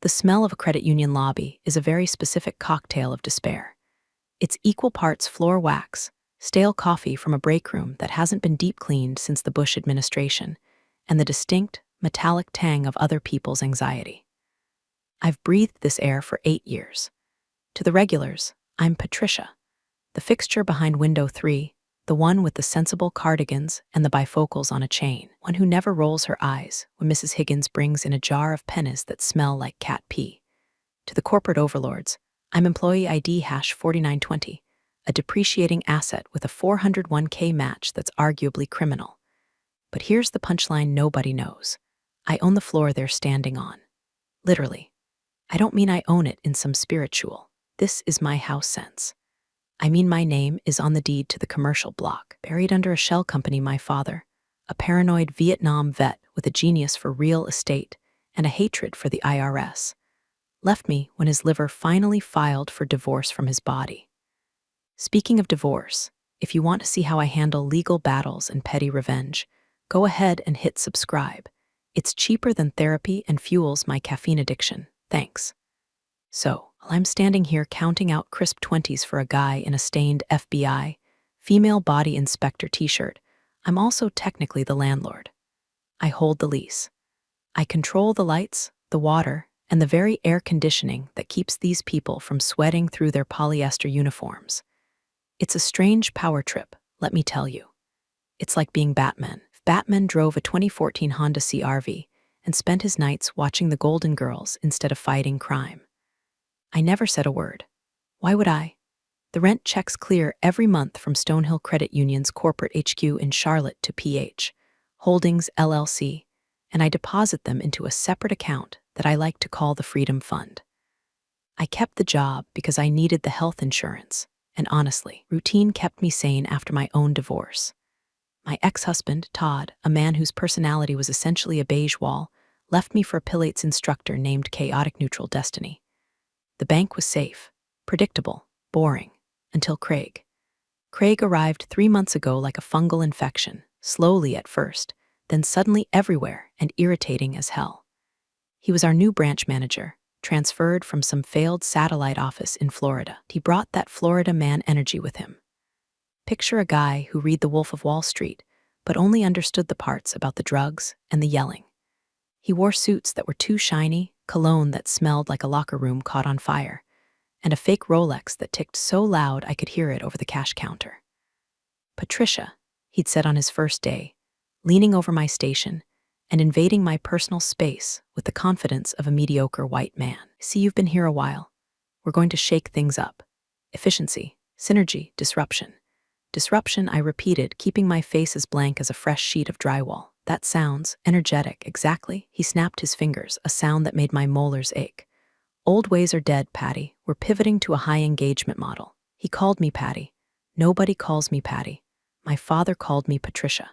The smell of a credit union lobby is a very specific cocktail of despair. It's equal parts floor wax, stale coffee from a break room that hasn't been deep cleaned since the Bush administration, and the distinct, metallic tang of other people's anxiety. I've breathed this air for 8 years. To the regulars, I'm Patricia, the fixture behind window 3, the one with the sensible cardigans and the bifocals on a chain, one who never rolls her eyes when Mrs. Higgins brings in a jar of pennies that smell like cat pee. To the corporate overlords, I'm employee ID hash 4920, a depreciating asset with a 401k match that's arguably criminal. But here's the punchline nobody knows. I own the floor they're standing on. Literally. I don't mean I own it in some spiritual, this is my house sense. I mean my name is on the deed to the commercial block, buried under a shell company my father, a paranoid Vietnam vet with a genius for real estate and a hatred for the IRS, left me when his liver finally filed for divorce from his body. Speaking of divorce, if you want to see how I handle legal battles and petty revenge, go ahead and hit subscribe. It's cheaper than therapy and fuels my caffeine addiction. Thanks. So, while I'm standing here counting out crisp 20s for a guy in a stained FBI, female body inspector t-shirt, I'm also technically the landlord. I hold the lease. I control the lights, the water, and the very air conditioning that keeps these people from sweating through their polyester uniforms. It's a strange power trip, let me tell you. It's like being Batman. If Batman drove a 2014 Honda CR-V and spent his nights watching the Golden Girls instead of fighting crime. I never said a word. Why would I? The rent checks clear every month from Stonehill Credit Union's corporate HQ in Charlotte to PH Holdings LLC, and I deposit them into a separate account that I like to call the Freedom Fund. I kept the job because I needed the health insurance, and honestly, routine kept me sane after my own divorce. My ex-husband, Todd, a man whose personality was essentially a beige wall, left me for a Pilates instructor named Chaotic Neutral Destiny. The bank was safe, predictable, boring, until Craig. Craig arrived 3 months ago like a fungal infection, slowly at first, then suddenly everywhere and irritating as hell. He was our new branch manager, transferred from some failed satellite office in Florida. He brought that Florida man energy with him. Picture a guy who read The Wolf of Wall Street, but only understood the parts about the drugs and the yelling. He wore suits that were too shiny, cologne that smelled like a locker room caught on fire, and a fake Rolex that ticked so loud I could hear it over the cash counter. Patricia, he'd said on his first day, leaning over my station and invading my personal space with the confidence of a mediocre white man. See, you've been here a while. We're going to shake things up. Efficiency, synergy, disruption. Disruption, I repeated, keeping my face as blank as a fresh sheet of drywall. That sounds energetic, exactly. He snapped his fingers, a sound that made my molars ache. Old ways are dead, Patty. We're pivoting to a high engagement model. He called me Patty. Nobody calls me Patty. My father called me Patricia.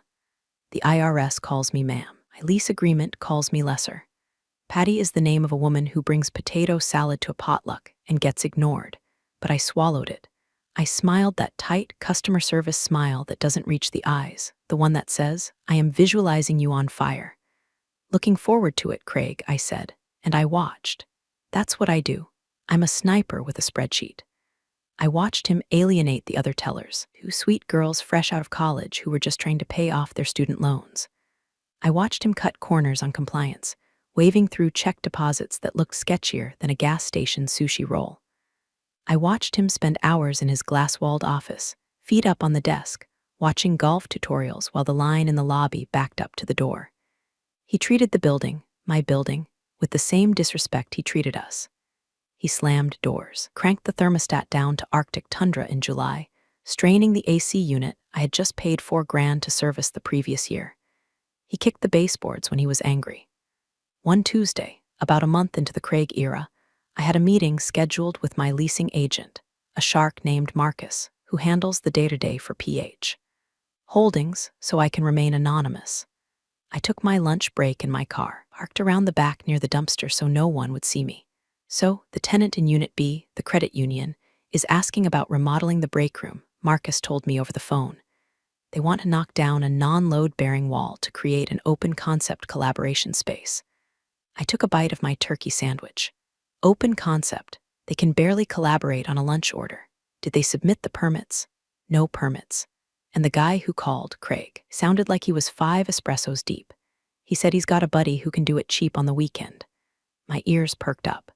The IRS calls me ma'am. My lease agreement calls me lesser. Patty is the name of a woman who brings potato salad to a potluck and gets ignored, but I swallowed it. I smiled that tight customer service smile that doesn't reach the eyes, the one that says, I am visualizing you on fire. Looking forward to it, Craig, I said, and I watched. That's what I do. I'm a sniper with a spreadsheet. I watched him alienate the other tellers, 2 sweet girls fresh out of college who were just trying to pay off their student loans. I watched him cut corners on compliance, waving through check deposits that looked sketchier than a gas station sushi roll. I watched him spend hours in his glass-walled office, feet up on the desk, watching golf tutorials while the line in the lobby backed up to the door. He treated the building, my building, with the same disrespect he treated us. He slammed doors, cranked the thermostat down to Arctic tundra in July, straining the AC unit I had just paid $4,000 to service the previous year. He kicked the baseboards when he was angry. One Tuesday, about a month into the Craig era, I had a meeting scheduled with my leasing agent, a shark named Marcus, who handles the day-to-day for PH Holdings so I can remain anonymous. I took my lunch break in my car, parked around the back near the dumpster so no one would see me. So, the tenant in Unit B, the credit union, is asking about remodeling the break room, Marcus told me over the phone. They want to knock down a non-load-bearing wall to create an open-concept collaboration space. I took a bite of my turkey sandwich. Open concept. They can barely collaborate on a lunch order. Did they submit the permits? No permits. And the guy who called, Craig, sounded like he was 5 espressos deep. He said he's got a buddy who can do it cheap on the weekend. My ears perked up.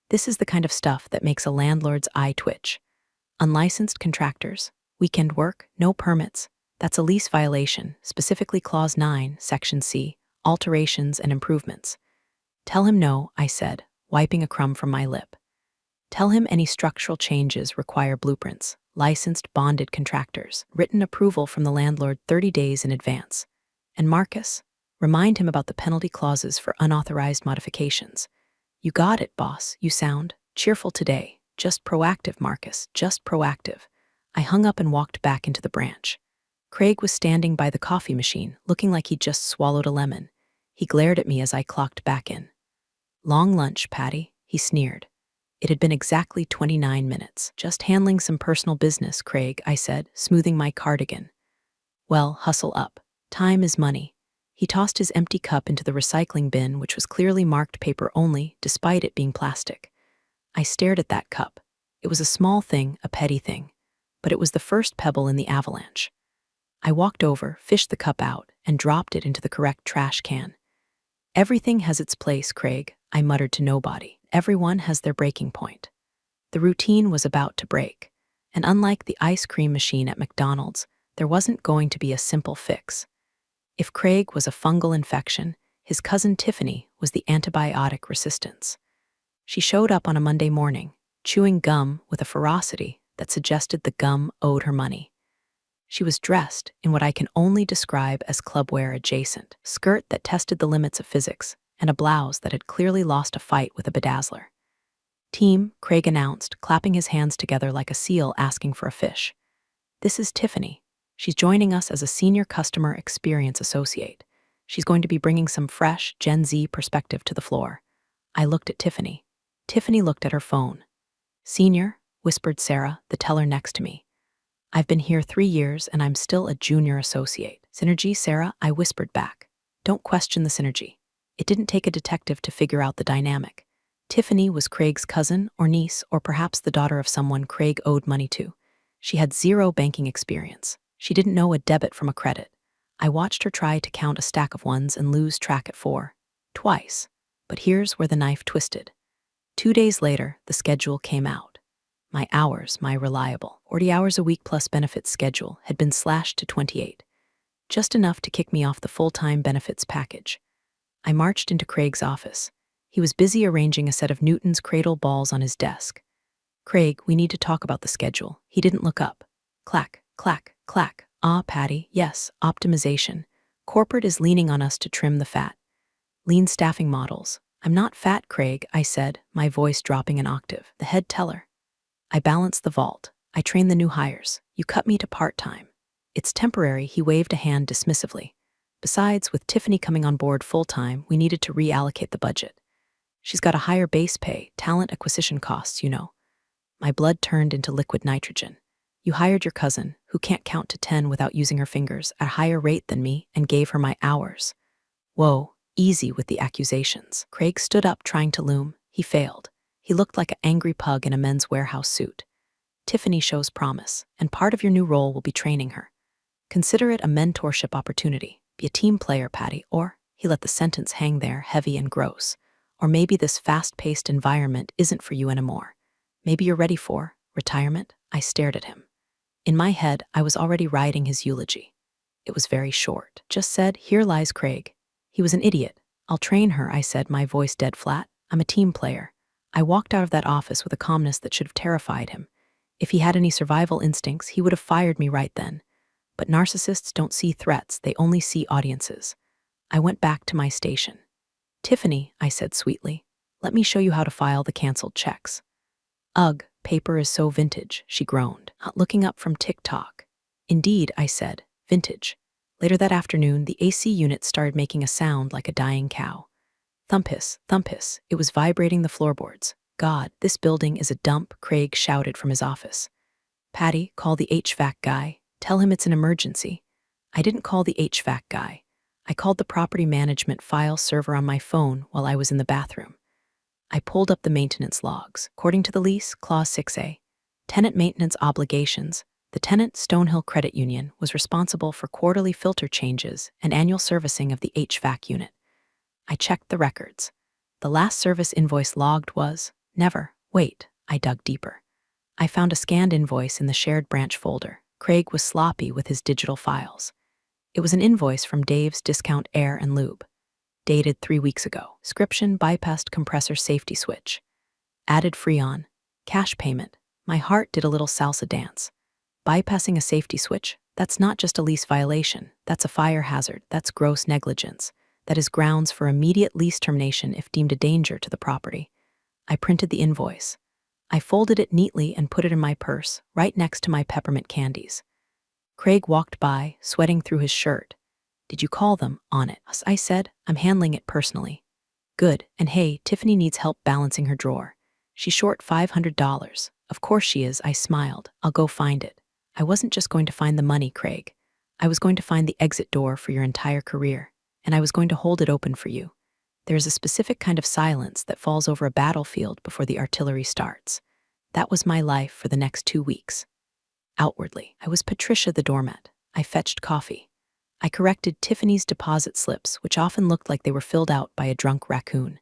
This is the kind of stuff that makes a landlord's eye twitch. Unlicensed contractors, weekend work, no permits. That's a lease violation, specifically Clause 9, Section C, alterations and improvements. Tell him no, I said, wiping a crumb from my lip. Tell him any structural changes require blueprints, licensed bonded contractors, written approval from the landlord 30 days in advance. And Marcus, remind him about the penalty clauses for unauthorized modifications. You got it, boss. You sound cheerful today. Just proactive, Marcus, just proactive. I hung up and walked back into the branch. Craig was standing by the coffee machine, looking like he'd just swallowed a lemon. He glared at me as I clocked back in. Long lunch, Patty, he sneered. It had been exactly 29 minutes. Just handling some personal business, Craig, I said, smoothing my cardigan. Well, hustle up. Time is money. He tossed his empty cup into the recycling bin, which was clearly marked paper only, despite it being plastic. I stared at that cup. It was a small thing, a petty thing, but it was the first pebble in the avalanche. I walked over, fished the cup out, and dropped it into the correct trash can. Everything has its place, Craig, I muttered to nobody. Everyone has their breaking point. The routine was about to break, and unlike the ice cream machine at McDonald's, there wasn't going to be a simple fix. If Craig was a fungal infection, his cousin Tiffany was the antibiotic resistance. She showed up on a Monday morning, chewing gum with a ferocity that suggested the gum owed her money. She was dressed in what I can only describe as clubwear adjacent, skirt that tested the limits of physics, and a blouse that had clearly lost a fight with a bedazzler. Team, Craig announced, clapping his hands together like a seal asking for a fish. This is Tiffany. She's joining us as a senior customer experience associate. She's going to be bringing some fresh Gen Z perspective to the floor. I looked at Tiffany. Tiffany looked at her phone. Senior, whispered Sarah, the teller next to me. I've been here 3 years and I'm still a junior associate. Synergy, Sarah, I whispered back. Don't question the synergy. It didn't take a detective to figure out the dynamic. Tiffany was Craig's cousin or niece or perhaps the daughter of someone Craig owed money to. She had zero banking experience. She didn't know a debit from a credit. I watched her try to count a stack of ones and lose track at 4. Twice. But here's where the knife twisted. 2 days later, the schedule came out. My hours, my reliable 40 hours a week plus benefits schedule, had been slashed to 28. Just enough to kick me off the full-time benefits package. I marched into Craig's office. He was busy arranging a set of Newton's cradle balls on his desk. Craig, we need to talk about the schedule. He didn't look up. Clack, clack, clack. Ah, Patty, yes, optimization. Corporate is leaning on us to trim the fat. Lean staffing models. I'm not fat, Craig, I said, my voice dropping an octave. The head teller. I balance the vault. I train the new hires. You cut me to part-time. It's temporary, he waved a hand dismissively. Besides, with Tiffany coming on board full-time, we needed to reallocate the budget. She's got a higher base pay, talent acquisition costs, you know. My blood turned into liquid nitrogen. You hired your cousin, who can't count to 10 without using her fingers, at a higher rate than me, and gave her my hours. Whoa, easy with the accusations. Craig stood up trying to loom. He failed. He looked like an angry pug in a Men's Warehouse suit. Tiffany shows promise, and part of your new role will be training her. Consider it a mentorship opportunity. Be a team player, Patty, or, he let the sentence hang there, heavy and gross. Or maybe this fast-paced environment isn't for you anymore. Maybe you're ready for retirement? I stared at him. In my head, I was already writing his eulogy. It was very short. Just said, here lies Craig. He was an idiot. I'll train her, I said, my voice dead flat. I'm a team player. I walked out of that office with a calmness that should have terrified him. If he had any survival instincts, he would have fired me right then. But narcissists don't see threats, they only see audiences. I went back to my station. Tiffany, I said sweetly, let me show you how to file the canceled checks. Ugh, paper is so vintage, she groaned, not looking up from TikTok. Indeed, I said, vintage. Later that afternoon, the AC unit started making a sound like a dying cow. Thump hiss, it was vibrating the floorboards. God, this building is a dump, Craig shouted from his office. Patty, call the HVAC guy. Tell him it's an emergency. I didn't call the HVAC guy. I called the property management file server on my phone while I was in the bathroom. I pulled up the maintenance logs. According to the lease, Clause 6A, tenant maintenance obligations, the tenant, Stonehill Credit Union, was responsible for quarterly filter changes and annual servicing of the HVAC unit. I checked the records. The last service invoice logged was, never. Wait, I dug deeper. I found a scanned invoice in the shared branch folder. Craig was sloppy with his digital files. It was an invoice from Dave's Discount Air and Lube. Dated 3 weeks ago. Description: bypassed compressor safety switch. Added Freon. Cash payment. My heart did a little salsa dance. Bypassing a safety switch? That's not just a lease violation. That's a fire hazard. That's gross negligence. That is grounds for immediate lease termination if deemed a danger to the property. I printed the invoice. I folded it neatly and put it in my purse, right next to my peppermint candies. Craig walked by, sweating through his shirt. Did you call them on it? I said, I'm handling it personally. Good, and hey, Tiffany needs help balancing her drawer. She's short $500. Of course she is, I smiled. I'll go find it. I wasn't just going to find the money, Craig. I was going to find the exit door for your entire career, and I was going to hold it open for you. There's a specific kind of silence that falls over a battlefield before the artillery starts. That was my life for the next 2 weeks. Outwardly, I was Patricia the doormat. I fetched coffee. I corrected Tiffany's deposit slips, which often looked like they were filled out by a drunk raccoon.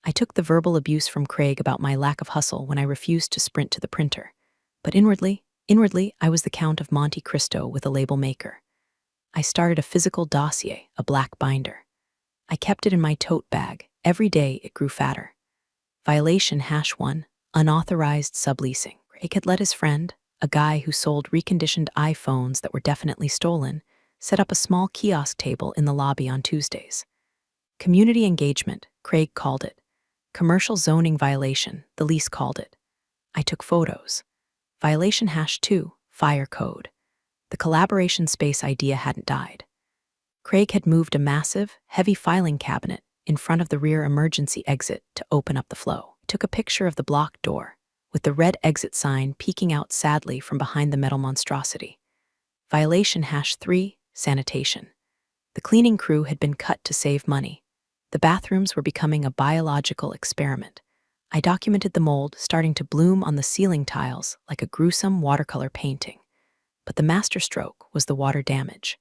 I took the verbal abuse from Craig about my lack of hustle when I refused to sprint to the printer. But inwardly, I was the Count of Monte Cristo with a label maker. I started a physical dossier, a black binder. I kept it in my tote bag. Every day it grew fatter. Violation #1, unauthorized subleasing. Craig had let his friend, a guy who sold reconditioned iPhones that were definitely stolen, set up a small kiosk table in the lobby on Tuesdays. Community engagement, Craig called it. Commercial zoning violation, the lease called it. I took photos. Violation #2, fire code. The collaboration space idea hadn't died. Craig had moved a massive, heavy filing cabinet in front of the rear emergency exit to open up the flow. I took a picture of the blocked door, with the red exit sign peeking out sadly from behind the metal monstrosity. Violation #3, sanitation. The cleaning crew had been cut to save money. The bathrooms were becoming a biological experiment. I documented the mold starting to bloom on the ceiling tiles like a gruesome watercolor painting. But the masterstroke was the water damage.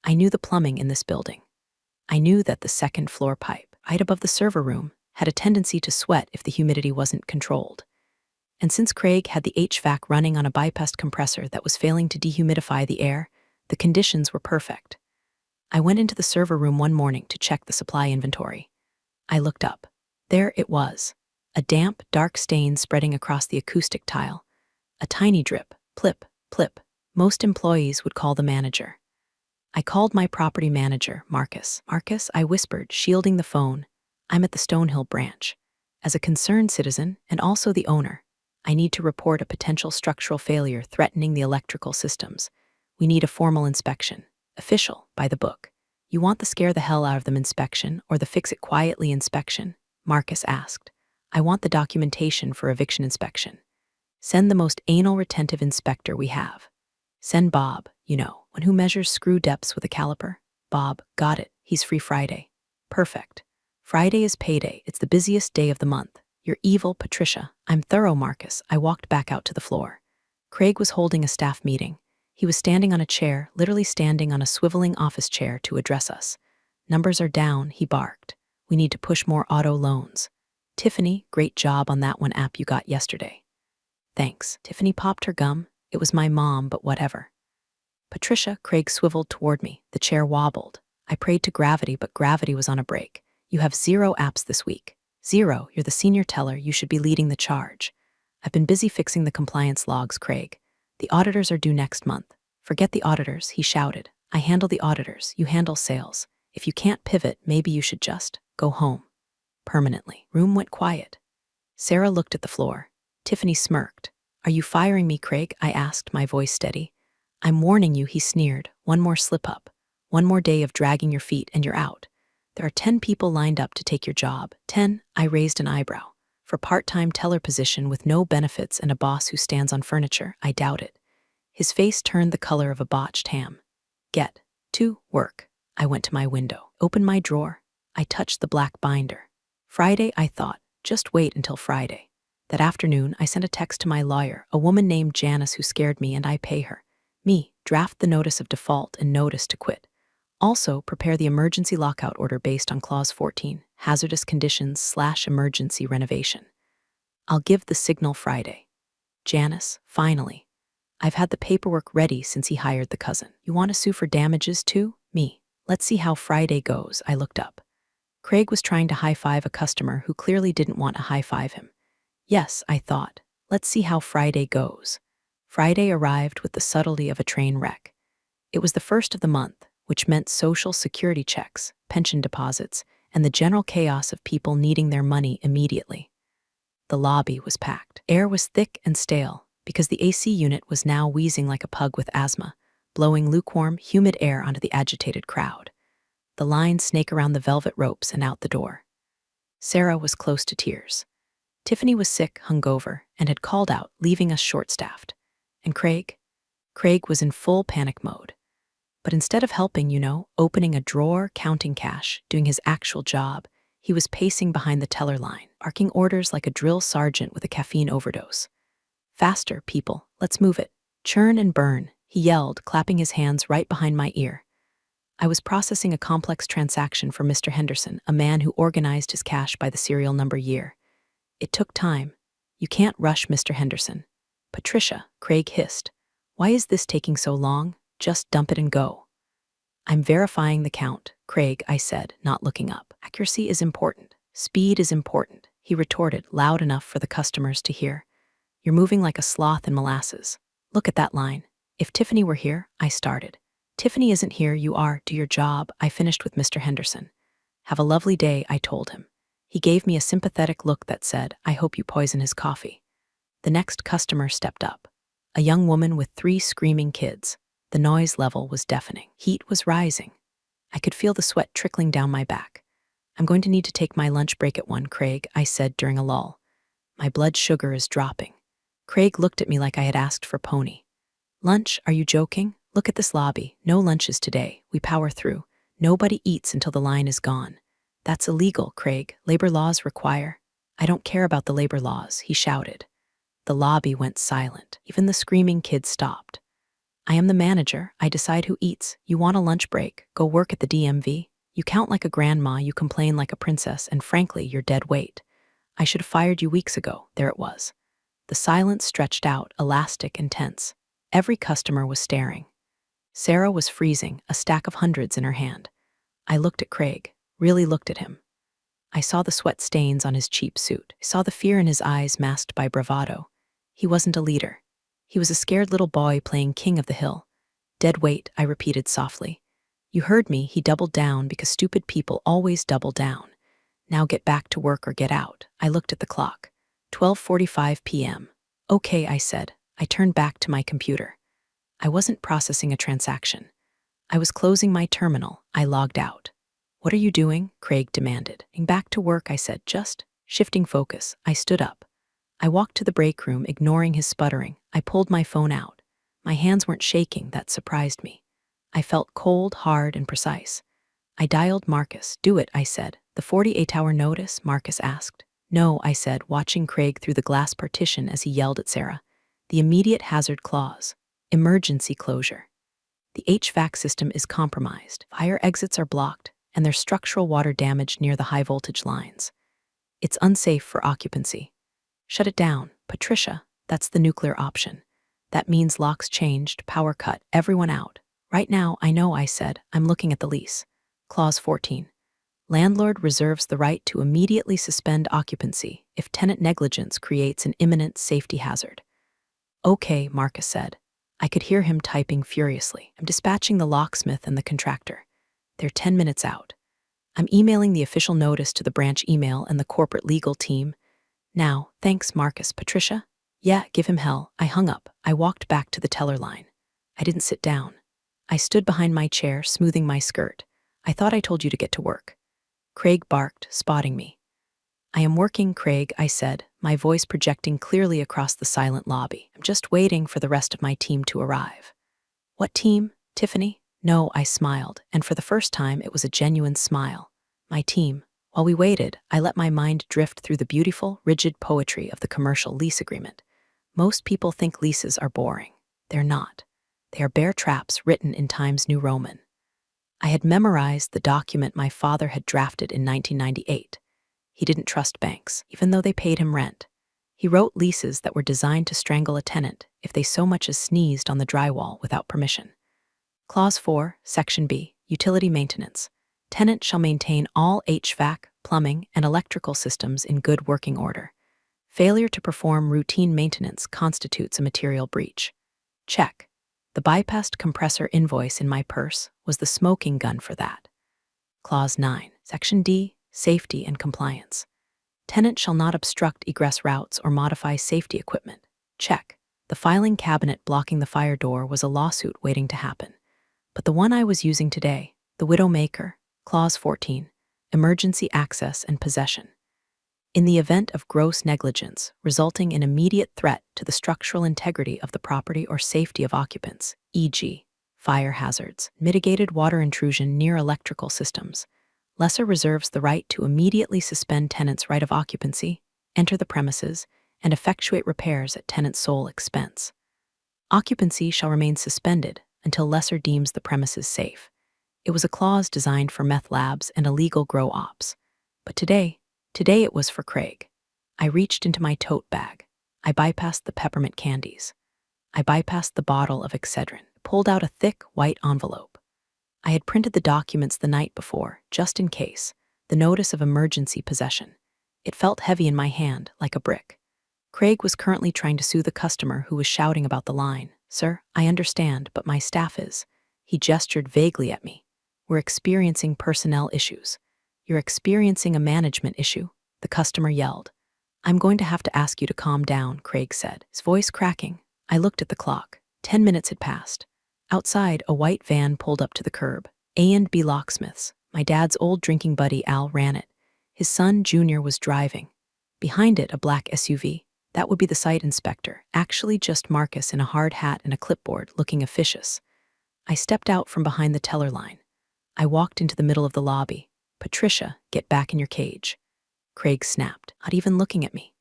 I knew the plumbing in this building. I knew that the second floor pipe, right above the server room, had a tendency to sweat if the humidity wasn't controlled. And since Craig had the HVAC running on a bypassed compressor that was failing to dehumidify the air, the conditions were perfect. I went into the server room one morning to check the supply inventory. I looked up. There it was. A damp, dark stain spreading across the acoustic tile. A tiny drip, plip, plip. Most employees would call the manager. I called my property manager, Marcus. Marcus, I whispered, shielding the phone. I'm at the Stonehill branch. As a concerned citizen, and also the owner, I need to report a potential structural failure threatening the electrical systems. We need a formal inspection. Official, by the book. You want the scare the hell out of them inspection or the fix it quietly inspection? Marcus asked. I want the documentation for eviction inspection. Send the most anal retentive inspector we have. Send Bob, one who measures screw depths with a caliper. Bob, got it. He's free Friday. Perfect. Friday is payday. It's the busiest day of the month. You're evil, Patricia. I'm thorough, Marcus. I walked back out to the floor. Craig was holding a staff meeting. He was standing on a chair, literally standing on a swiveling office chair to address us. Numbers are down, he barked. We need to push more auto loans. Tiffany, great job on that one app you got yesterday. Thanks. Tiffany popped her gum. It was my mom, but whatever. Patricia, Craig swiveled toward me. The chair wobbled. I prayed to gravity, but gravity was on a break. You have 0 apps this week. 0, you're the senior teller, you should be leading the charge. I've been busy fixing the compliance logs, Craig. The auditors are due next month. Forget the auditors, he shouted. I handle the auditors, you handle sales. If you can't pivot, maybe you should just go home. Permanently. Room went quiet. Sarah looked at the floor. Tiffany smirked. Are you firing me, Craig? I asked, my voice steady. I'm warning you, he sneered. One more slip-up. One more day of dragging your feet and you're out. There are 10 people lined up to take your job. 10, I raised an eyebrow. For part-time teller position with no benefits and a boss who stands on furniture, I doubt it. His face turned the color of a botched ham. Get to work. I went to my window, opened my drawer. I touched the black binder. Friday, I thought. Just wait until Friday. That afternoon, I sent a text to my lawyer, a woman named Janice who scared me, and I pay her. Me, draft the notice of default and notice to quit. Also, prepare the emergency lockout order based on Clause 14, hazardous conditions/emergency renovation. I'll give the signal Friday. Janice, finally. I've had the paperwork ready since he hired the cousin. You want to sue for damages too? Me. Let's see how Friday goes. I looked up. Craig was trying to high-five a customer who clearly didn't want to high-five him. Yes, I thought. Let's see how Friday goes. Friday arrived with the subtlety of a train wreck. It was the first of the month, which meant social security checks, pension deposits, and the general chaos of people needing their money immediately. The lobby was packed. Air was thick and stale, because the AC unit was now wheezing like a pug with asthma, blowing lukewarm, humid air onto the agitated crowd. The lines snake around the velvet ropes and out the door. Sarah was close to tears. Tiffany was sick, hungover, and had called out, leaving us short-staffed. And Craig? Craig was in full panic mode. But instead of helping, opening a drawer, counting cash, doing his actual job, he was pacing behind the teller line, barking orders like a drill sergeant with a caffeine overdose. Faster, people, let's move it. Churn and burn, he yelled, clapping his hands right behind my ear. I was processing a complex transaction for Mr. Henderson, a man who organized his cash by the serial number year. It took time. You can't rush Mr. Henderson. Patricia, Craig hissed. Why is this taking so long? Just dump it and go. I'm verifying the count, Craig, I said, not looking up. Accuracy is important. Speed is important, he retorted, loud enough for the customers to hear. You're moving like a sloth in molasses. Look at that line. If Tiffany were here, I started. Tiffany isn't here, you are. Do your job, I finished with Mr. Henderson. Have a lovely day, I told him. He gave me a sympathetic look that said, I hope you poison his coffee. The next customer stepped up. A young woman with 3 screaming kids. The noise level was deafening. Heat was rising. I could feel the sweat trickling down my back. I'm going to need to take my lunch break at 1, Craig, I said during a lull. My blood sugar is dropping. Craig looked at me like I had asked for pony. Lunch? Are you joking? Look at this lobby. No lunches today. We power through. Nobody eats until the line is gone. That's illegal, Craig. Labor laws require. I don't care about the labor laws, he shouted. The lobby went silent. Even the screaming kids stopped. I am the manager. I decide who eats. You want a lunch break? Go work at the DMV. You count like a grandma, you complain like a princess, and frankly, you're dead weight. I should have fired you weeks ago. There it was. The silence stretched out, elastic and tense. Every customer was staring. Sarah was freezing, a stack of hundreds in her hand. I looked at Craig, really looked at him. I saw the sweat stains on his cheap suit. I saw the fear in his eyes masked by bravado. He wasn't a leader. He was a scared little boy playing king of the hill. Dead weight, I repeated softly. You heard me, he doubled down because stupid people always double down. Now get back to work or get out. I looked at the clock. 12:45 p.m. Okay, I said. I turned back to my computer. I wasn't processing a transaction. I was closing my terminal. I logged out. What are you doing? Craig demanded. Back to work, I said, just shifting focus. I stood up. I walked to the break room, ignoring his sputtering. I pulled my phone out. My hands weren't shaking, that surprised me. I felt cold, hard, and precise. I dialed Marcus. Do it, I said. The 48-hour notice? Marcus asked. No, I said, watching Craig through the glass partition as he yelled at Sarah. The immediate hazard clause. Emergency closure. The HVAC system is compromised. Fire exits are blocked, and there's structural water damage near the high-voltage lines. It's unsafe for occupancy. Shut it down. Patricia, that's the nuclear option. That means locks changed, power cut, everyone out. Right now, I know, I said. I'm looking at the lease. Clause 14. Landlord reserves the right to immediately suspend occupancy if tenant negligence creates an imminent safety hazard. Okay, Marcus said. I could hear him typing furiously. I'm dispatching the locksmith and the contractor. They're 10 minutes out. I'm emailing the official notice to the branch email and the corporate legal team. Now, thanks, Marcus. Patricia? Yeah, give him hell. I hung up. I walked back to the teller line. I didn't sit down. I stood behind my chair, smoothing my skirt. I thought I told you to get to work. Craig barked, spotting me. I am working, Craig, I said, my voice projecting clearly across the silent lobby. I'm just waiting for the rest of my team to arrive. What team? Tiffany? No, I smiled, and for the first time it was a genuine smile. My team. While we waited, I let my mind drift through the beautiful, rigid poetry of the commercial lease agreement. Most people think leases are boring. They're not. They are bear traps written in Times New Roman. I had memorized the document my father had drafted in 1998. He didn't trust banks, even though they paid him rent. He wrote leases that were designed to strangle a tenant if they so much as sneezed on the drywall without permission. Clause 4, Section B, Utility Maintenance. Tenant shall maintain all HVAC, plumbing, and electrical systems in good working order. Failure to perform routine maintenance constitutes a material breach. Check. The bypassed compressor invoice in my purse was the smoking gun for that. Clause 9, Section D, Safety and Compliance. Tenant shall not obstruct egress routes or modify safety equipment. Check. The filing cabinet blocking the fire door was a lawsuit waiting to happen. But the one I was using today, the Widowmaker, Clause 14, Emergency Access and Possession. In the event of gross negligence resulting in immediate threat to the structural integrity of the property or safety of occupants, e.g., fire hazards, mitigated water intrusion near electrical systems, lessor reserves the right to immediately suspend tenant's right of occupancy, enter the premises, and effectuate repairs at tenant's sole expense. Occupancy shall remain suspended until lessor deems the premises safe. It was a clause designed for meth labs and illegal grow ops. But today it was for Craig. I reached into my tote bag. I bypassed the peppermint candies. I bypassed the bottle of Excedrin, pulled out a thick, white envelope. I had printed the documents the night before, just in case, the notice of emergency possession. It felt heavy in my hand, like a brick. Craig was currently trying to soothe the customer who was shouting about the line. Sir, I understand, but my staff is. He gestured vaguely at me. We're experiencing personnel issues. You're experiencing a management issue, the customer yelled. I'm going to have to ask you to calm down, Craig said, his voice cracking. I looked at the clock. 10 minutes had passed. Outside, a white van pulled up to the curb. A&B Locksmiths. My dad's old drinking buddy Al ran it. His son, Junior, was driving. Behind it, a black SUV. That would be the site inspector, actually just Marcus in a hard hat and a clipboard, looking officious. I stepped out from behind the teller line. I walked into the middle of the lobby. Patricia, get back in your cage. Craig snapped, not even looking at me.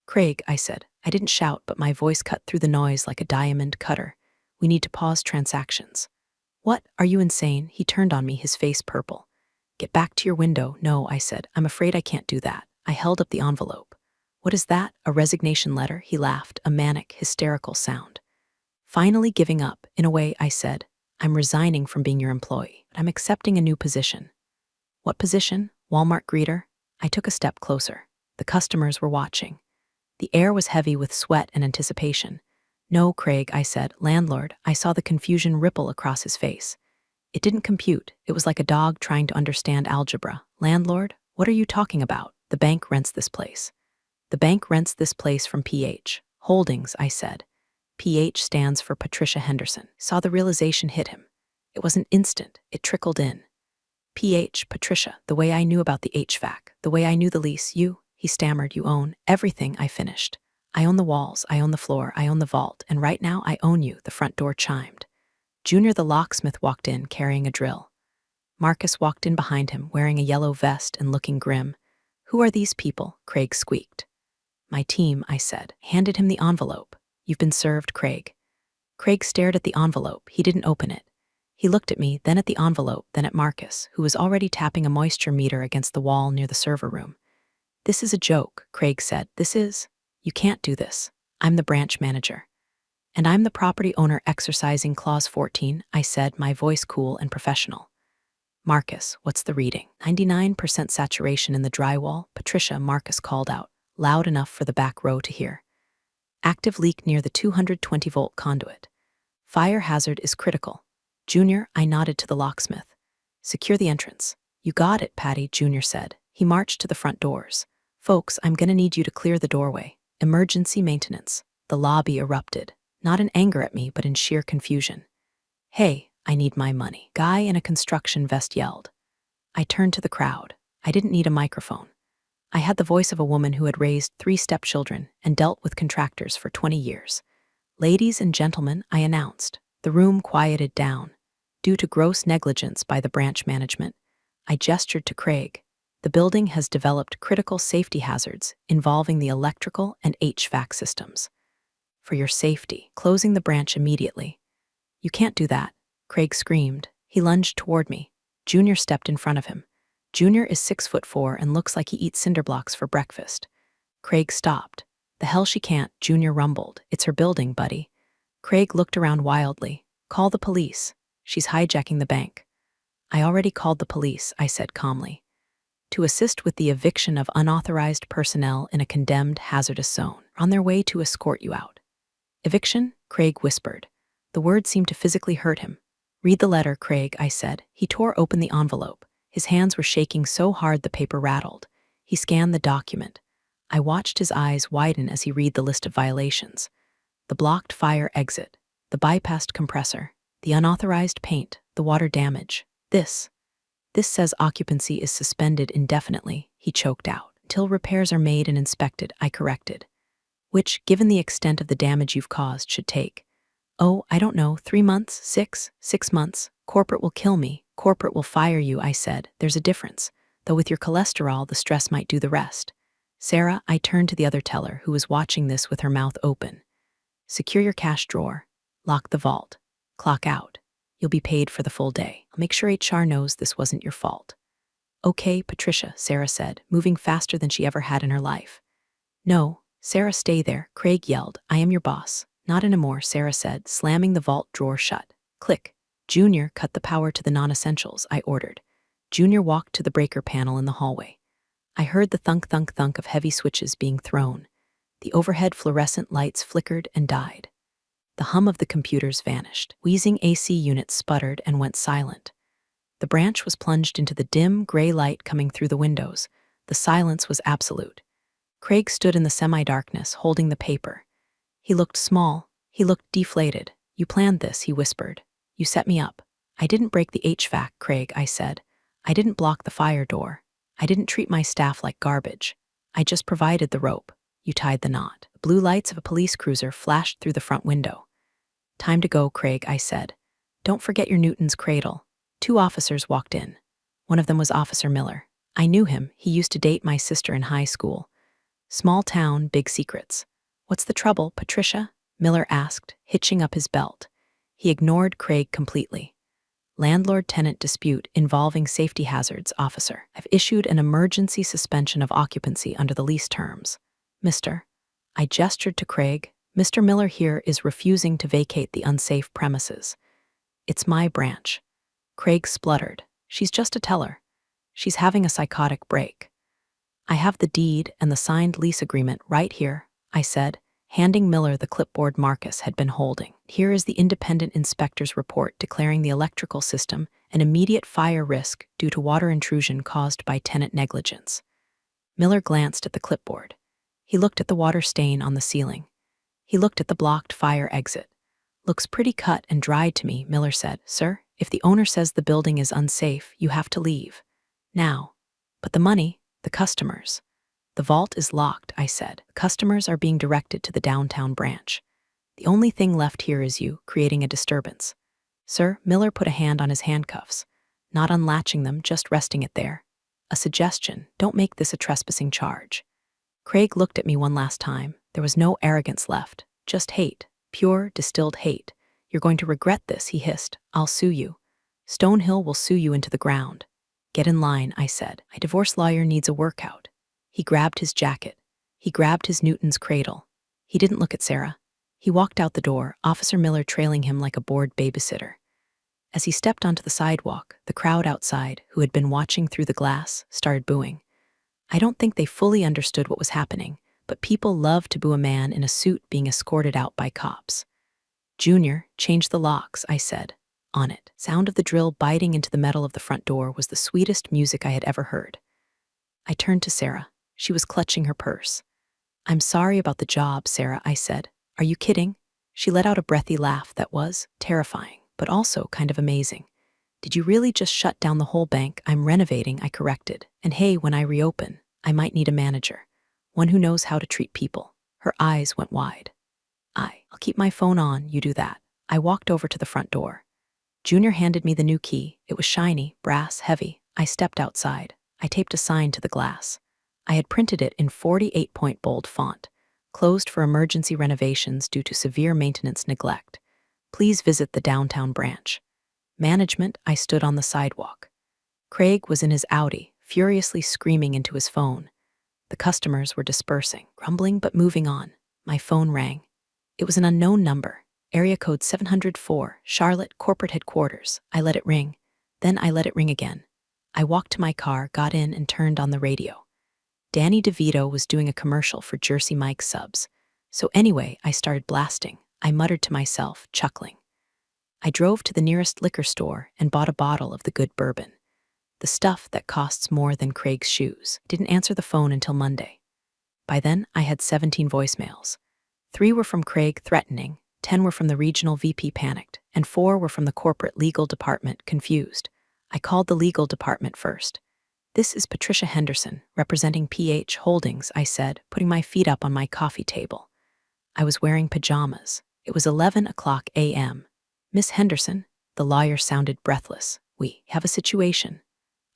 Craig, I said. I didn't shout, but my voice cut through the noise like a diamond cutter. We need to pause transactions. What? Are you insane? He turned on me, his face purple. Get back to your window. No, I said. I'm afraid I can't do that. I held up the envelope. What is that? A resignation letter? He laughed, a manic, hysterical sound. Finally giving up, in a way, I said. I'm resigning from being your employee, but I'm accepting a new position. What position? Walmart greeter? I took a step closer. The customers were watching. The air was heavy with sweat and anticipation. No, Craig, I said. Landlord. I saw the confusion ripple across his face. It didn't compute. It was like a dog trying to understand algebra. Landlord? What are you talking about? The bank rents this place. The bank rents this place from PH Holdings, I said. PH stands for Patricia Henderson. Saw the realization hit him. It was an instant. It trickled in. PH, Patricia, the way I knew about the HVAC, the way I knew the lease. You, he stammered, you own everything. I finished. I own the walls, I own the floor, I own the vault, and right now I own you. The front door chimed. Junior the locksmith walked in, carrying a drill. Marcus walked in behind him, wearing a yellow vest and looking grim. Who are these people? Craig squeaked. My team, I said, handed him the envelope. You've been served, Craig. Craig stared at the envelope. He didn't open it. He looked at me, then at the envelope, then at Marcus, who was already tapping a moisture meter against the wall near the server room. This is a joke, Craig said. This is. You can't do this. I'm the branch manager. And I'm the property owner exercising Clause 14, I said, my voice cool and professional. Marcus, what's the reading? 99% saturation in the drywall, Patricia, Marcus called out, loud enough for the back row to hear. Active leak near the 220-volt conduit. Fire hazard is critical. Junior, I nodded to the locksmith. Secure the entrance. You got it, Patty, Junior said. He marched to the front doors. Folks, I'm gonna need you to clear the doorway. Emergency maintenance. The lobby erupted, not in anger at me, but in sheer confusion. Hey, I need my money. Guy in a construction vest yelled. I turned to the crowd. I didn't need a microphone. I had the voice of a woman who had raised 3 stepchildren and dealt with contractors for 20 years. Ladies and gentlemen, I announced. The room quieted down. due to gross negligence by the branch management. I gestured to Craig. The building has developed critical safety hazards involving the electrical and HVAC systems. For your safety, closing the branch immediately. You can't do that, Craig screamed. He lunged toward me. Junior stepped in front of him. Junior is 6'4" and looks like he eats cinder blocks for breakfast. Craig stopped. The hell she can't, Junior rumbled. It's her building, buddy. Craig looked around wildly. Call the police. She's hijacking the bank. I already called the police, I said calmly. To assist with the eviction of unauthorized personnel in a condemned hazardous zone, on their way to escort you out. Eviction? Craig whispered. The word seemed to physically hurt him. Read the letter, Craig, I said. He tore open the envelope. His hands were shaking so hard the paper rattled. He scanned the document. I watched his eyes widen as he read the list of violations. The blocked fire exit, the bypassed compressor, the unauthorized paint, the water damage. This says occupancy is suspended indefinitely, he choked out. Until repairs are made and inspected, I corrected. Which, given the extent of the damage you've caused, should take. Oh, I don't know, 3 months, 6 months. Corporate will kill me. Corporate will fire you, I said. There's a difference. Though with your cholesterol, the stress might do the rest. Sarah, I turned to the other teller, who was watching this with her mouth open. Secure your cash drawer. Lock the vault. Clock out. You'll be paid for the full day. I'll make sure HR knows this wasn't your fault. Okay, Patricia, Sarah said, moving faster than she ever had in her life. No, Sarah, stay there, Craig yelled. I am your boss. Not anymore, Sarah said, slamming the vault drawer shut. Click. Junior, cut the power to the non-essentials, I ordered. Junior walked to the breaker panel in the hallway. I heard the thunk, thunk, thunk of heavy switches being thrown. The overhead fluorescent lights flickered and died. The hum of the computers vanished. Wheezing AC units sputtered and went silent. The branch was plunged into the dim, gray light coming through the windows. The silence was absolute. Craig stood in the semi-darkness, holding the paper. He looked small. He looked deflated. You planned this, he whispered. You set me up. I didn't break the HVAC, Craig, I said. I didn't block the fire door. I didn't treat my staff like garbage. I just provided the rope. You tied the knot. The blue lights of a police cruiser flashed through the front window. Time to go, Craig, I said. Don't forget your Newton's cradle. 2 officers walked in. One of them was Officer Miller. I knew him. He used to date my sister in high school. Small town, big secrets. What's the trouble, Patricia? Miller asked, hitching up his belt. He ignored Craig completely. Landlord-tenant dispute involving safety hazards, officer. I've issued an emergency suspension of occupancy under the lease terms. Mr. I gestured to Craig. Mr. Miller here is refusing to vacate the unsafe premises. It's my branch. Craig spluttered. She's just a teller. She's having a psychotic break. I have the deed and the signed lease agreement right here, I said, handing Miller the clipboard Marcus had been holding. Here is the independent inspector's report declaring the electrical system an immediate fire risk due to water intrusion caused by tenant negligence. Miller glanced at the clipboard. He looked at the water stain on the ceiling. He looked at the blocked fire exit. Looks pretty cut and dried to me, Miller said. Sir, if the owner says the building is unsafe, you have to leave. Now. But the money, the customers. The vault is locked, I said. Customers are being directed to the downtown branch. The only thing left here is you, creating a disturbance. Sir, Miller put a hand on his handcuffs, not unlatching them, just resting it there. A suggestion, don't make this a trespassing charge. Craig looked at me one last time. There was no arrogance left, just hate, pure, distilled hate. You're going to regret this, he hissed. I'll sue you. Stonehill will sue you into the ground. Get in line, I said. A divorce lawyer needs a workout. He grabbed his jacket. He grabbed his Newton's cradle. He didn't look at Sarah. He walked out the door, Officer Miller trailing him like a bored babysitter. As he stepped onto the sidewalk, the crowd outside, who had been watching through the glass, started booing. I don't think they fully understood what was happening, but people love to boo a man in a suit being escorted out by cops. Junior, change the locks, I said. On it. Sound of the drill biting into the metal of the front door was the sweetest music I had ever heard. I turned to Sarah. She was clutching her purse. I'm sorry about the job, Sarah, I said. Are you kidding? She let out a breathy laugh that was terrifying, but also kind of amazing. Did you really just shut down the whole bank? I'm renovating, I corrected. And hey, when I reopen, I might need a manager. One who knows how to treat people. Her eyes went wide. I'll keep my phone on, you do that. I walked over to the front door. Junior handed me the new key. It was shiny, brass, heavy. I stepped outside. I taped a sign to the glass. I had printed it in 48-point bold font. Closed for emergency renovations due to severe maintenance neglect. Please visit the downtown branch. Management, I stood on the sidewalk. Craig was in his Audi, furiously screaming into his phone. The customers were dispersing, grumbling but moving on. My phone rang. It was an unknown number. Area code 704, Charlotte, corporate headquarters. I let it ring. Then I let it ring again. I walked to my car, got in, and turned on the radio. Danny DeVito was doing a commercial for Jersey Mike's subs. So anyway, I started blasting. I muttered to myself, chuckling. I drove to the nearest liquor store and bought a bottle of the good bourbon. The stuff that costs more than Craig's shoes. Didn't answer the phone until Monday. By then, I had 17 voicemails. 3 were from Craig threatening, 10 were from the regional VP panicked, and 4 were from the corporate legal department confused. I called the legal department first. This is Patricia Henderson, representing PH Holdings, I said, putting my feet up on my coffee table. I was wearing pajamas. It was 11:00 a.m. Miss Henderson, the lawyer sounded breathless. We have a situation.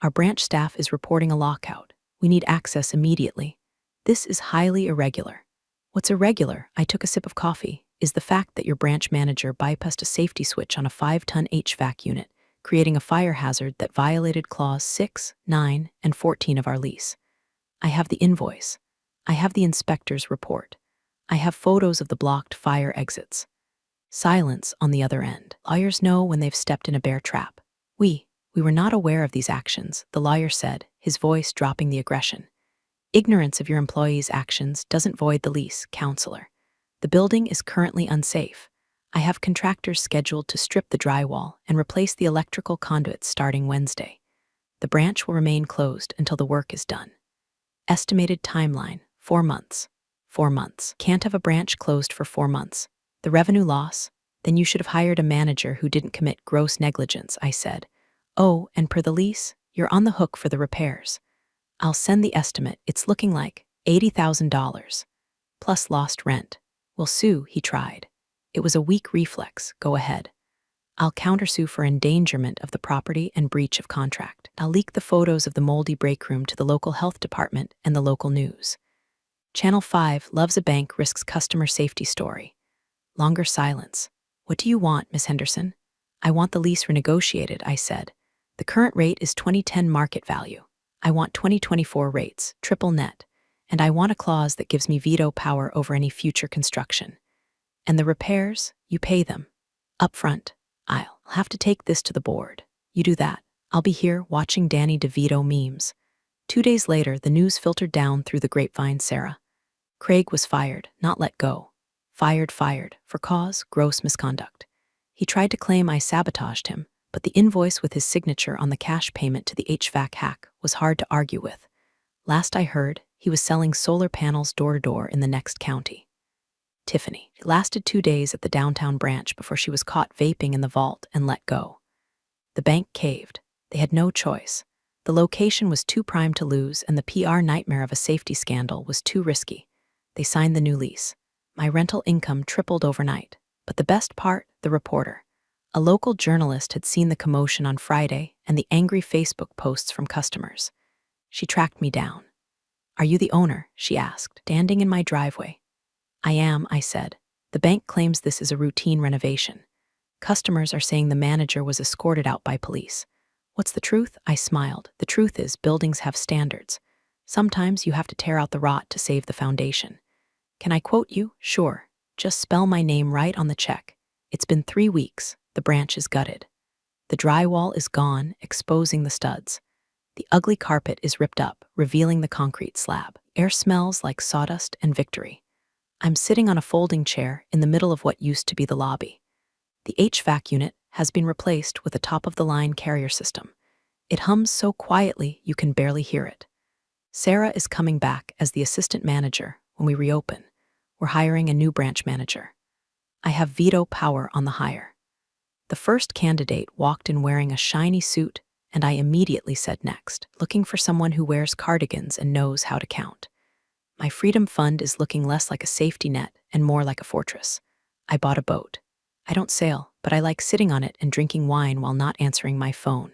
Our branch staff is reporting a lockout. We need access immediately. This is highly irregular. What's irregular, I took a sip of coffee, is the fact that your branch manager bypassed a safety switch on a 5-ton HVAC unit, creating a fire hazard that violated Clause 6, 9, and 14 of our lease. I have the invoice. I have the inspector's report. I have photos of the blocked fire exits. Silence on the other end. Lawyers know when they've stepped in a bear trap. We were not aware of these actions, the lawyer said, his voice dropping the aggression. Ignorance of your employees' actions doesn't void the lease, counselor. The building is currently unsafe. I have contractors scheduled to strip the drywall and replace the electrical conduits starting Wednesday. The branch will remain closed until the work is done. Estimated timeline, 4 months. 4 months. Can't have a branch closed for 4 months. The revenue loss? Then you should have hired a manager who didn't commit gross negligence, I said. Oh, and per the lease, you're on the hook for the repairs. I'll send the estimate. It's looking like $80,000. Plus lost rent. We'll sue, he tried. It was a weak reflex. Go ahead. I'll countersue for endangerment of the property and breach of contract. I'll leak the photos of the moldy break room to the local health department and the local news. Channel 5 loves a bank risks customer safety story. Longer silence. What do you want, Miss Henderson? I want the lease renegotiated, I said. The current rate is 2010 market value. I want 2024 rates, triple net. And I want a clause that gives me veto power over any future construction. And the repairs, you pay them. Up front. I'll have to take this to the board. You do that. I'll be here watching Danny DeVito memes. 2 days later, the news filtered down through the grapevine, Sarah. Craig was fired, not let go. Fired. For cause, gross misconduct. He tried to claim I sabotaged him, but the invoice with his signature on the cash payment to the HVAC hack was hard to argue with. Last I heard, he was selling solar panels door-to-door in the next county. Tiffany. It lasted 2 days at the downtown branch before she was caught vaping in the vault and let go. The bank caved. They had no choice. The location was too prime to lose, and the PR nightmare of a safety scandal was too risky. They signed the new lease. My rental income tripled overnight. But the best part, the reporter. A local journalist had seen the commotion on Friday and the angry Facebook posts from customers. She tracked me down. Are you the owner? She asked, standing in my driveway. I am, I said. The bank claims this is a routine renovation. Customers are saying the manager was escorted out by police. What's the truth? I smiled. The truth is, buildings have standards. Sometimes you have to tear out the rot to save the foundation. Can I quote you? Sure. Just spell my name right on the check. It's been 3 weeks. The branch is gutted. The drywall is gone, exposing the studs. The ugly carpet is ripped up, revealing the concrete slab. Air smells like sawdust and victory. I'm sitting on a folding chair in the middle of what used to be the lobby. The HVAC unit has been replaced with a top-of-the-line carrier system. It hums so quietly you can barely hear it. Sarah is coming back as the assistant manager when we reopen. We're hiring a new branch manager. I have veto power on the hire. The first candidate walked in wearing a shiny suit, and I immediately said next, looking for someone who wears cardigans and knows how to count. My freedom fund is looking less like a safety net and more like a fortress. I bought a boat. I don't sail, but I like sitting on it and drinking wine while not answering my phone.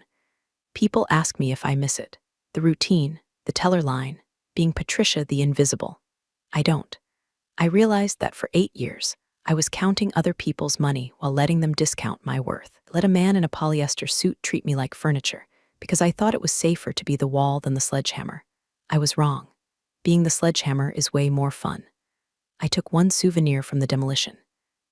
People ask me if I miss it. The routine, the teller line, being Patricia the invisible. I don't. I realized that for 8 years, I was counting other people's money while letting them discount my worth. Let a man in a polyester suit treat me like furniture because I thought it was safer to be the wall than the sledgehammer. I was wrong. Being the sledgehammer is way more fun. I took one souvenir from the demolition.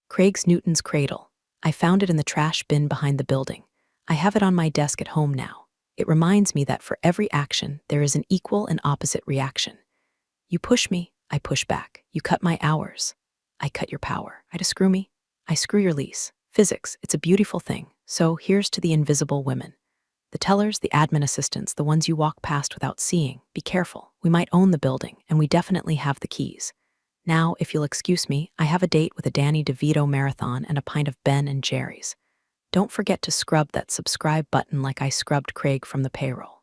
Craig's Newton's cradle. I found it in the trash bin behind the building. I have it on my desk at home now. It reminds me that for every action, there is an equal and opposite reaction. You push me, I push back. You cut my hours, I cut your power. I to screw me, I screw your lease. Physics, it's a beautiful thing. So here's to the invisible women. The tellers, the admin assistants, the ones you walk past without seeing. Be careful. We might own the building, and we definitely have the keys. Now, if you'll excuse me, I have a date with a Danny DeVito marathon and a pint of Ben and Jerry's. Don't forget to scrub that subscribe button like I scrubbed Craig from the payroll.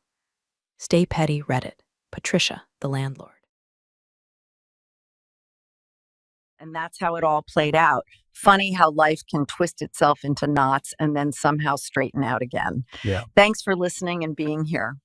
Stay petty, Reddit. Patricia, the landlord. And that's how it all played out. Funny how life can twist itself into knots and then somehow straighten out again. Yeah. Thanks for listening and being here.